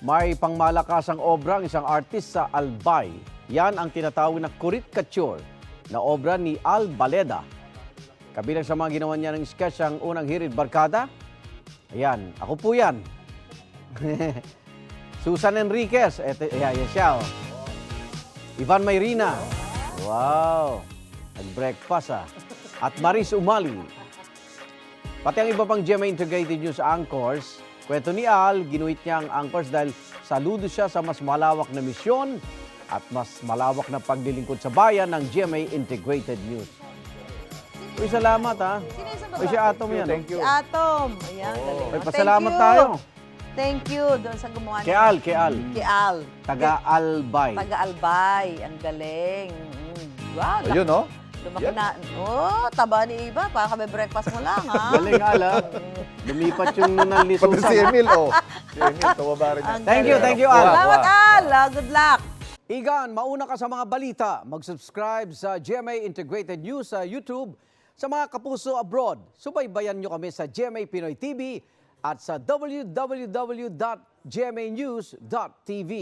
May pangmalakasang obra ang isang artist sa Albay. Yan ang tinatawag na caricature na obra ni Al Baleda. Kabilang sa mga ginawa niya ng sketch ang unang hirit barkada. Ayan, ako po yan. Susan Enriquez, yan siya. Ivan Mayrina. Wow, nag-breakfast At Maris Umali. Pati ang iba pang GMA Integrated News anchors, kwento ni Al, ginuhit niya ang anchors dahil saludo siya sa mas malawak na misyon at mas malawak na paglilingkod sa bayan ng GMA Integrated News. Uy, salamat Sino yung sa baba? Uy, si Atom yan. Thank you. Si Atom. Ayan, galing. Uy, Thank pasalamat you. tayo. Thank you doon sa gumawa Kay Al. Kay Al. Taga-Albay. Taga-Albay. Ang galing. Wow. Ayun, no? Lumaki na. Oh, taba ni Iba. Para kami breakfast mo lang, ha? Galing, Al, Lumipat yung nunal ni Pati si Susan. Emil, Si Emil, tumaba rin. Ang Thank you, galing. thank you, Al. Salamat, Al. Good luck. Igan, mauna ka sa mga balita. Mag-subscribe sa GMA Integrated News sa YouTube. Sa mga kapuso abroad, subaybayan nyo kami sa GMA Pinoy TV at sa www.gmanews.tv.